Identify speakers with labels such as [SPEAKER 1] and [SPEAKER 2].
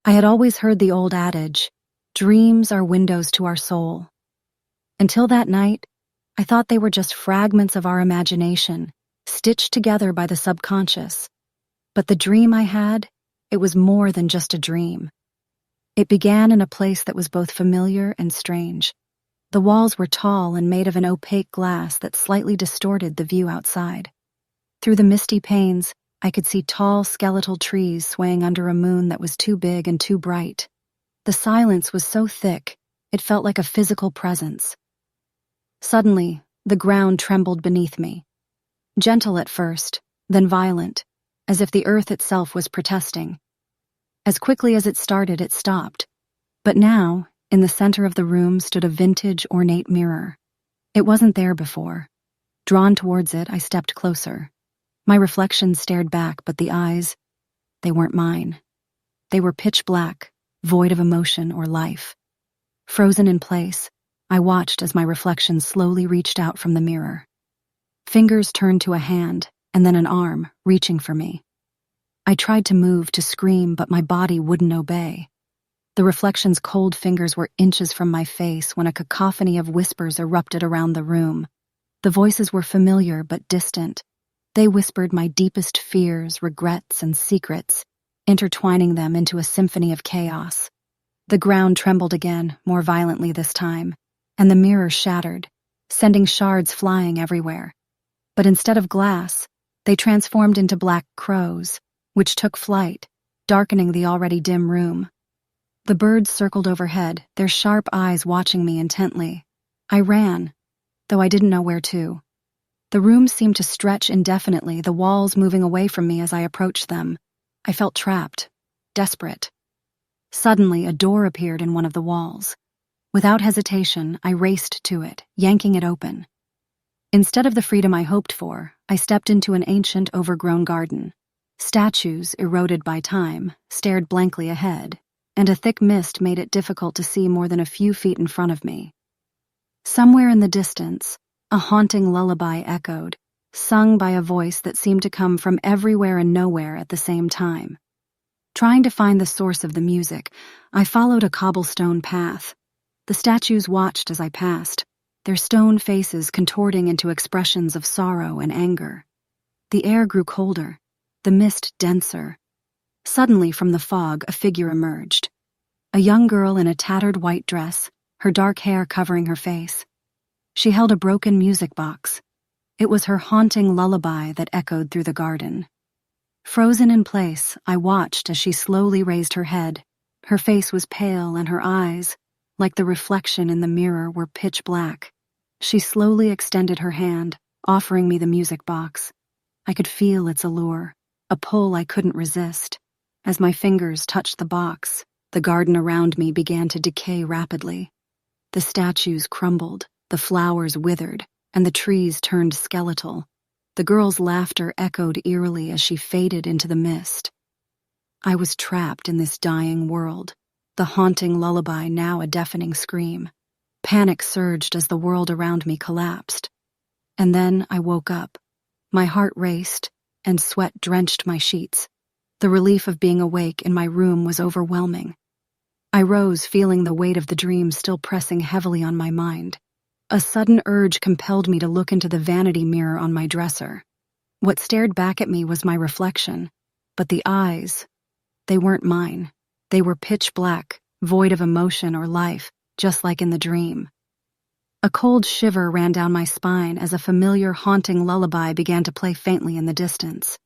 [SPEAKER 1] I had always heard the old adage, dreams are windows to our soul. Until that night, I thought they were just fragments of our imagination, stitched together by the subconscious. But the dream I had, it was more than just a dream. It began in a place that was both familiar and strange. The walls were tall and made of an opaque glass that slightly distorted the view outside. Through the misty panes, I could see tall skeletal trees swaying under a moon that was too big and too bright. The silence was so thick, it felt like a physical presence. Suddenly, the ground trembled beneath me. Gentle at first, then violent, as if the earth itself was protesting. As quickly as it started, it stopped. But now, in the center of the room stood a vintage, ornate mirror. It wasn't there before. Drawn towards it, I stepped closer. My reflection stared back, but the eyes, they weren't mine. They were pitch black, void of emotion or life. Frozen in place, I watched as my reflection slowly reached out from the mirror. Fingers turned to a hand, and then an arm, reaching for me. I tried to move, to scream, but my body wouldn't obey. The reflection's cold fingers were inches from my face when a cacophony of whispers erupted around the room. The voices were familiar but distant. They whispered my deepest fears, regrets, and secrets, intertwining them into a symphony of chaos. The ground trembled again, more violently this time, and the mirror shattered, sending shards flying everywhere. But instead of glass, they transformed into black crows, which took flight, darkening the already dim room. The birds circled overhead, their sharp eyes watching me intently. I ran, though I didn't know where to. The room seemed to stretch indefinitely, the walls moving away from me as I approached them. I felt trapped, desperate. Suddenly, a door appeared in one of the walls. Without hesitation, I raced to it, yanking it open. Instead of the freedom I hoped for, I stepped into an ancient, overgrown garden. Statues, eroded by time, stared blankly ahead, and a thick mist made it difficult to see more than a few feet in front of me. Somewhere in the distance, a haunting lullaby echoed, sung by a voice that seemed to come from everywhere and nowhere at the same time. Trying to find the source of the music, I followed a cobblestone path. The statues watched as I passed, their stone faces contorting into expressions of sorrow and anger. The air grew colder, the mist denser. Suddenly, from the fog, a figure emerged. A young girl in a tattered white dress, her dark hair covering her face. She held a broken music box. It was her haunting lullaby that echoed through the garden. Frozen in place, I watched as she slowly raised her head. Her face was pale and her eyes, like the reflection in the mirror, were pitch black. She slowly extended her hand, offering me the music box. I could feel its allure, a pull I couldn't resist. As my fingers touched the box, the garden around me began to decay rapidly. The statues crumbled, the flowers withered, and the trees turned skeletal. The girl's laughter echoed eerily as she faded into the mist. I was trapped in this dying world, the haunting lullaby now a deafening scream. Panic surged as the world around me collapsed. And then I woke up. My heart raced, and sweat drenched my sheets. The relief of being awake in my room was overwhelming. I rose, feeling the weight of the dream still pressing heavily on my mind. A sudden urge compelled me to look into the vanity mirror on my dresser. What stared back at me was my reflection, but the eyes, they weren't mine. They were pitch black, void of emotion or life, just like in the dream. A cold shiver ran down my spine as a familiar, haunting lullaby began to play faintly in the distance.